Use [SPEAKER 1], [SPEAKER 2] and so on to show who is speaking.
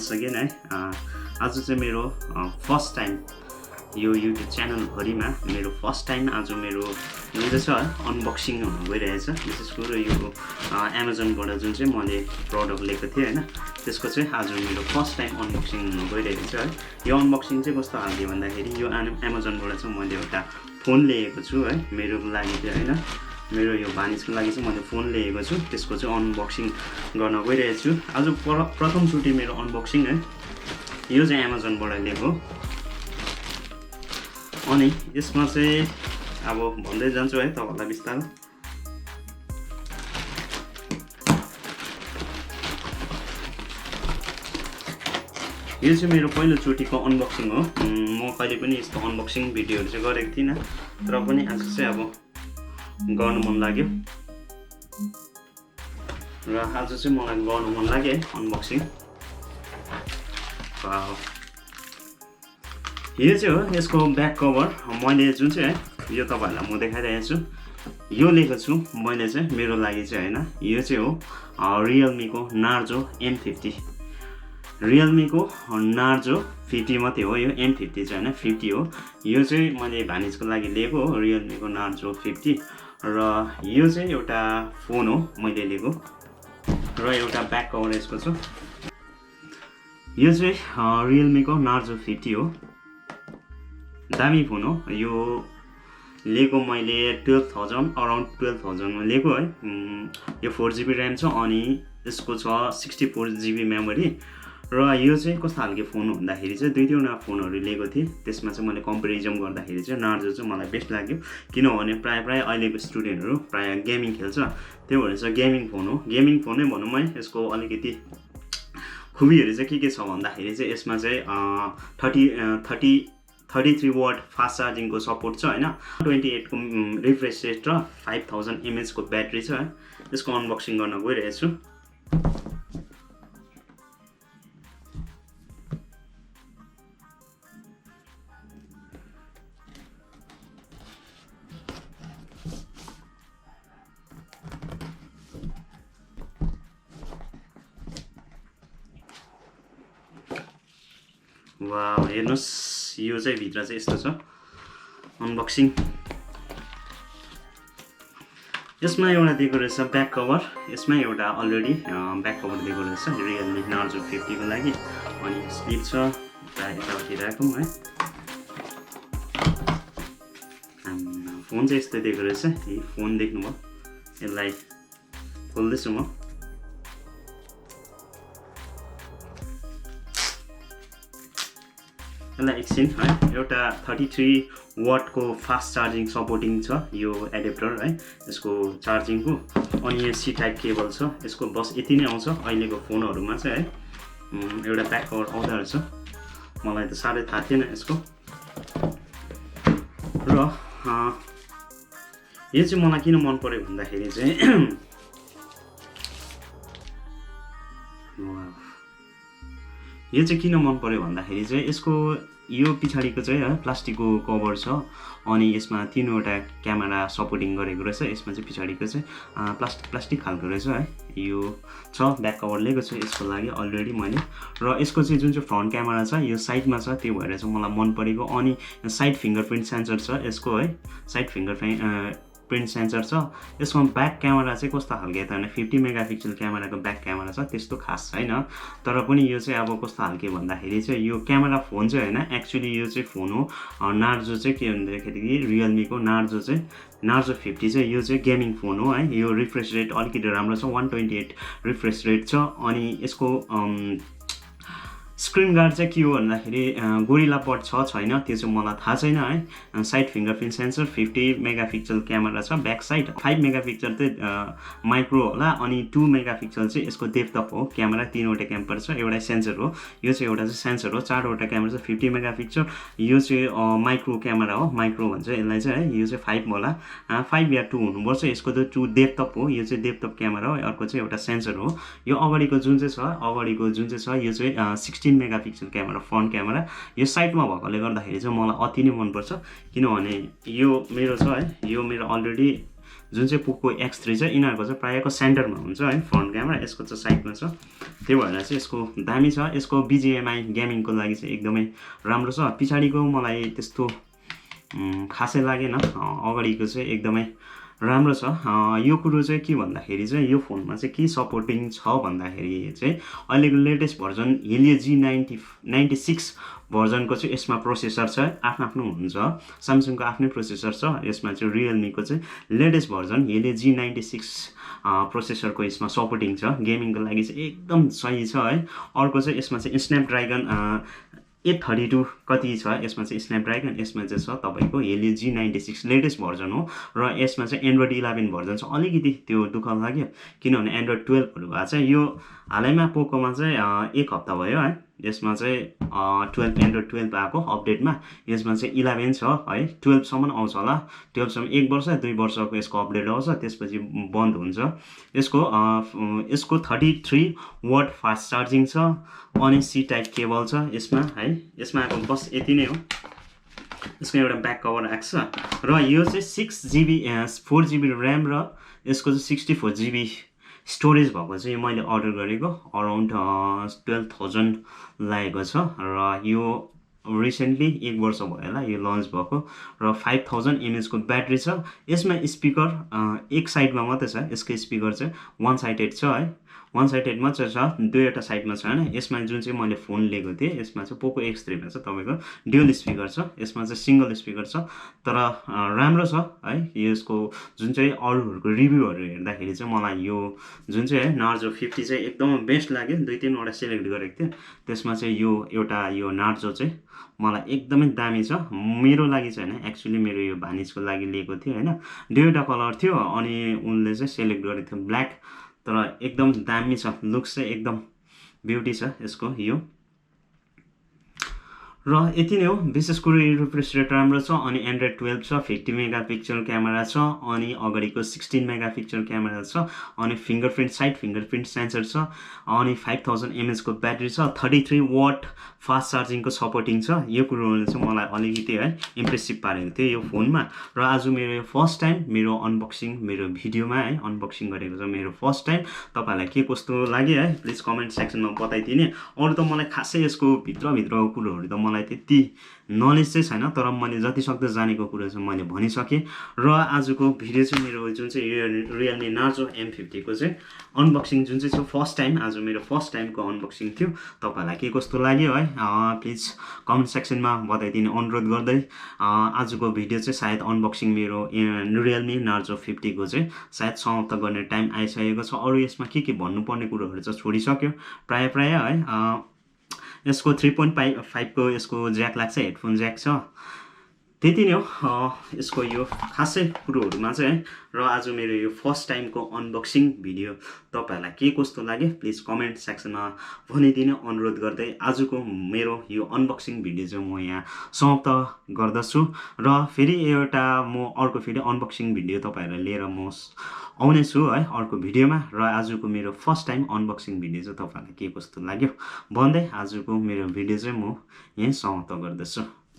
[SPEAKER 1] once again है आज चाहिँ मेरो फर्स्ट टाइम यो युट्युब च्यानल भरिमा मेरो फर्स्ट टाइम आज मेरो जुन चाहिँ छ अनबक्सिङ हुन गइरहेछ। विशेष गरी यो अमेजनबाट जुन चाहिँ मैले प्रडक्ट लिएको थिएँ हैन, त्यसको चाहिँ आज मेरो फर्स्ट टाइम अनबक्सिङ हुन गइरहेको छ है। यो अनबक्सिङ चाहिँ कस्तो खालको भन्दाखेरि यो अमेजनबाट चाहिँ मैले एउटा फोन लिएको छु है, मेरो लागि चाहिँ हैन, मेरो यो भानिजको लागि चाहिँ मैले फोन लिएको छु, त्यसको चाहिँ अनबक्सिङ गर्न गइरहेको छु। आज प्रथम चोटि मेरो अनबक्सिङ है, यो चाहिँ अमेजनबाट लिएको। अनि यसमा चाहिँ अब भन्दै जान्छु है तपाईहरुलाई बिस्तारै। यो चाहिँ मेरो पहिलो चोटिको अनबक्सिङ हो। म कहिले पनि यस्तो अनबक्सिङ भिडियोहरु चाहिँ गरेको थिइनँ, तर पनि आज चाहिँ अब गर्नु मन लाग्यो र आज चाहिँ मलाई गर्नु मन लाग्यो है अनबक्सिङ। यो चाहिँ हो यसको ब्याक कभर। मैले जुन चाहिँ है यो तपाईहरुलाई म देखाइरहेको छु, यो लिएको छु मैले चाहिँ मेरो लागि चाहिँ हैन। यो चाहिँ हो realme को नार्जो M50, realme को नार्जो 50 मात्रै हो, यो M50 चाहिँ हैन 50 हो। यो चाहिँ मैले भानिजको लागि लिएको हो realme को नार्जो 50 र यो चाहिँ एउटा फोन हो मैले लिएको र एउटा ब्याक कभर यसको छ। यो चाहिँ realme को नार्जो 50 हो, दामी फोन हो। यो लिएको मैले 12,000 अराउन्ड 12,000 मा लिएको है। यो 4GB र्याम छ अनि यसको छ 64GB मेमोरी। र यो चाहिँ कस्तो खालको फोन हो भन्दाखेरि चाहिँ दुई तीनवटा फोनहरु लिएको थिएँ, त्यसमा चाहिँ मैले कम्पेरिजन गर्दाखेरि चाहिँ नार्जो चाहिँ मलाई बेस्ट लाग्यो। किनभने प्राय अहिलेको स्टुडेन्टहरु प्राय गेमिङ खेल्छ, त्यो भएर चाहिँ गेमिङ फोन हो। गेमिङ फोन नै भनौँ है। यसको अलिकति खुबीहरु चाहिँ के छ भन्दाखेरि चाहिँ यसमा चाहिँ 33 वाट फास्ट चार्जिङ को सपोर्ट छ हैन, 28 को रिफ्रेश रेट र 5000 mAh को ब्याट्री छ है। यसको अनबक्सिङ गर्न गइरहेको छु। वाउ, हेर्नुस् यो चाहिँ भित्र चाहिँ यस्तो छ अनबक्सिङ। यसमा एउटा दिएको रहेछ ब्याक कभर, यसमा एउटा अलरेडी ब्याक कभर दिएको रहेछ realme नार्जो 50 को लागि। अनि स्लिप छ यताउति राखौँ है। फोन चाहिँ यस्तो दिएको रहेछ। यो फोन देख्नुभयो, यसलाई खोल्दैछु म। यसलाई एकछिन है, एउटा 33 वाट को फास्ट चार्जिङ सपोर्टिङ छ यो एडेप्टर है यसको चार्जिङ को। अनि यो सी टाइप केबल छ यसको, बस यति नै आउँछ अहिलेको फोनहरुमा चाहिँ है। एउटा ब्याक कभर आउँदा रहेछ, मलाई त साह्रै थाहा थिएन यसको। र यो चाहिँ मलाई किन मन पर्यो भन्दाखेरि चाहिँ यो चाहिँ किन मन पर्यो भन्दाखेरि चाहिँ यसको यो पछाडीको चाहिँ है प्लास्टिकको कभर छ अनि यसमा तीनवटा क्यामेरा सपोर्टिङ गरेको रहेछ। यसमा चाहिँ पछाडीको चाहिँ प्लास्टिक खालको रहेछ है। यो छ ब्याक कभर लिएको छु यसको लागि अलरेडी मैले। र यसको चाहिँ जुन चाहिँ फ्रन्ट क्यामेरा छ यो साइडमा छ, त्यो भएर चाहिँ मलाई मन परेको। अनि साइड फिङ्गरप्रिन्ट सेन्सर छ यसको है, साइड फिङ्गरप्रिन्ट सेन्सर छ। यसमा ब्याक क्यामेरा चाहिँ कस्तो खालको त भने 50 मेगापिक्सल क्यामेराको ब्याक क्यामेरा छ, त्यस्तो खास छैन। तर पनि यो चाहिँ अब कस्तो खालको भन्दाखेरि चाहिँ यो क्यामेरा फोन चाहिँ हैन, एक्चुअली यो चाहिँ फोन हो नार्जो चाहिँ के भन्दाखेरि realme को नार्जो 50 चाहिँ यो चाहिँ गेमिङ फोन हो है। यो रिफ्रेश रेट अलिकति राम्रो छ, 128 रिफ्रेश रेट छ। अनि यसको स्क्रिन गार्ड चाहिँ के हो भन्दाखेरि गोरिल्ला पड छ छैन त्यो चाहिँ मलाई थाहा छैन है। Side fingerprint sensor, 50 megapixel camera छ, ब्याक साइड 5 मेगापिक्सल चाहिँ माइक्रो होला अनि 2 मेगापिक्सल चाहिँ यसको डेप्थ अफ हो क्यामेरा। तीनवटा क्यामेरा छ, एउटा सेन्सर हो, यो चाहिँ एउटा चाहिँ सेन्सर हो। चारवटा क्यामेरा छ 50 मेगापिक्सल। यो चाहिँ माइक्रो क्यामेरा हो, माइक्रो भन्छ यसलाई चाहिँ है। यो चाहिँ 5 होला, 5 या 2 हुनुपर्छ। यसको चाहिँ 2 डेप्थ अफ हो, यो चाहिँ डेप्थ अफ क्यामेरा हो। अर्को चाहिँ एउटा सेन्सर हो। यो अगाडिको जुन चाहिँ छ यो चाहिँ 16 मेगापिक्सल क्यामेरा फ्रन्ट क्यामेरा। यो साइडमा भएकोले गर्दाखेरि चाहिँ मलाई अति नै मन पर्छ, किनभने यो मेरो छ है, यो मेरो अलरेडी जुन चाहिँ पोको X3 छ यिनीहरूको चाहिँ प्रायःको सेन्टरमा हुन्छ है फ्रन्ट क्यामेरा, यसको चाहिँ साइडमा छ। त्यही भएर चाहिँ यसको दामी छ। यसको BGMI गेमिङको लागि चाहिँ एकदमै राम्रो छ। पछाडिको मलाई त्यस्तो खासै लागेन, अगाडिको चाहिँ एकदमै राम्रो छ। यो कुरो चाहिँ के भन्दाखेरि चाहिँ यो फोनमा चाहिँ के सपोर्टिङ छ भन्दाखेरि चाहिँ अहिलेको लेटेस्ट भर्जन हेलियो G96 भर्जनको चाहिँ यसमा प्रोसेसर छ, आफ्नो हुन्छ। स्यामसङको आफ्नै प्रोसेसर छ, यसमा चाहिँ रियलमीको चाहिँ लेटेस्ट भर्जन हेलियो G96 प्रोसेसरको यसमा सपोर्टिङ छ। गेमिङको लागि चाहिँ एकदम सही छ है। अर्को चाहिँ यसमा चाहिँ स्न्यापड्रागन 832 कति छ, यसमा चाहिँ स्न्यापड्रागन, यसमा चाहिँ छ तपाईँको हेलियो G96 लेटेस्ट भर्जन हो। र यसमा चाहिँ एन्ड्रोइड 11 भर्जन छ। अलिकति त्यो दुःख लाग्यो किनभने एन्ड्रोइड 12हरू भएको छ। यो हालैमा पोकोमा चाहिँ 1 हप्ता भयो है, यसमा चाहिँ एन्ड्रोइड 12 आएको अपडेटमा। यसमा चाहिँ 11 छ है, 12सम्म आउँछ होला। 12सम्म 1 वर्ष 2 वर्षको यसको अपडेट आउँछ, त्यसपछि बन्द हुन्छ। यसको 33 वाट फास्ट चार्जिङ छ अनि C टाइप केबल छ यसमा है। यसमा आएको बस यति नै हो। यसको एउटा ब्याक कभर आएको छ र यो चाहिँ 6GB 4GB ऱ्याम र यसको चाहिँ 64GB स्टोरेज भएको चाहिँ मैले अर्डर गरेको अराउन्ड 12,000 लागेको छ। र यो रिसेन्टली 1 वर्ष भयो होला यो लन्च भएको। र 5000 mAh को ब्याट्री छ। यसमा स्पिकर एक साइडमा मात्रै छ, यसको स्पिकर चाहिँ वान साइडेड छ है, वान साइडेड मात्रै छ, दुईवटा साइडमा छैन। यसमा जुन चाहिँ मैले फोन लिएको थिएँ यसमा चाहिँ पोको X3 मा चाहिँ तपाईँको ड्युअल स्पिकर छ, यसमा चाहिँ सिङ्गल स्पिकर छ। तर राम्रो छ है। यसको जुन चाहिँ अरूहरूको रिभ्यूहरू हेर्दाखेरि चाहिँ मलाई यो जुन चाहिँ है नार्जो 50 चाहिँ एकदम बेस्ट लाग्यो। 2-3वटा सिलेक्ट गरेको थिएँ, त्यसमा चाहिँ यो एउटा यो नार्जो चाहिँ मलाई एकदमै दामी छ। मेरो लागि चाहिँ होइन, एक्चुअली मेरो यो भानिजको लागि लिएको थिएँ होइन। दुईवटा कलर थियो अनि उनले चाहिँ सेलेक्ट गरेको थियो ब्ल्याक, तर एकदम दामी छ, लुक्स चाहिँ एकदम ब्युटी छ यसको यो। र यति नै हो। विशेष कुरो रिफ्रेस रेट राम्रो छ अनि एन्ड्रोइड 12 छ, 50 मेगापिक्सल क्यामेरा छ अनि अगाडिको 16 मेगापिक्सल क्यामेरा छ अनि साइड फिङ्गरप्रिन्ट सेन्सर छ अनि 5000 mAh को ब्याट्री छ, 33 वाट फास्ट चार्जिङको सपोर्टिङ छ। यो कुरोले चाहिँ मलाई अलिकति है इम्प्रेसिभ पारेको थियो यो फोनमा। र आज मेरो फर्स्ट टाइम मेरो अनबक्सिङ मेरो भिडियोमा है अनबक्सिङ गरेको छ, मेरो फर्स्ट टाइम। तपाईँलाई के कस्तो लाग्यो है प्लिज कमेन्ट सेक्सनमा बताइदिने। अरू त मलाई खासै यसको भित्रको कुरोहरू त मलाई त्यति नलेज चाहिँ छैन, तर मैले जति सक्दो जानेको कुरा चाहिँ मैले भनिसकेँ। र आजको भिडियो चाहिँ मेरो जुन चाहिँ यो रियलमी नार्जो M50 को चाहिँ अनबक्सिङ जुन चाहिँ छ फर्स्ट टाइम, आज मेरो फर्स्ट टाइमको अनबक्सिङ थियो। तपाईँलाई के कस्तो लाग्यो है प्लिज कमेन्ट सेक्सनमा बताइदिने अनुरोध गर्दै आजको भिडियो चाहिँ सायद अनबक्सिङ मेरो रियलमी नार्जो 50 को चाहिँ सायद समाप्त गर्ने टाइम आइसकेको छ। अरू यसमा के भन्नुपर्ने कुरोहरू चाहिँ छोडिसक्यो प्राय है। यसको 3.5 को यसको ज्याक लाग्छ, हेडफोन ज्याक छ, त्यति नै हो यसको यो खासै कुरोहरूमा चाहिँ है। र आज मेरो यो फर्स्ट टाइमको अनबक्सिङ भिडियो तपाईँहरूलाई के कस्तो लाग्यो प्लिज कमेन्ट सेक्सनमा भनिदिने अनुरोध गर्दै आजको मेरो यो अनबक्सिङ भिडियो चाहिँ म यहाँ समाप्त गर्दछु। र फेरि एउटा म अर्को फेरि अनबक्सिङ भिडियो तपाईँहरूलाई लिएर म आउनेछु है अर्को भिडियोमा। र आजको मेरो फर्स्ट टाइम अनबक्सिङ भिडियो चाहिँ तपाईँहरूलाई के कस्तो लाग्यो भन्दै आजको मेरो भिडियो चाहिँ म यहीँ समाप्त गर्दछु।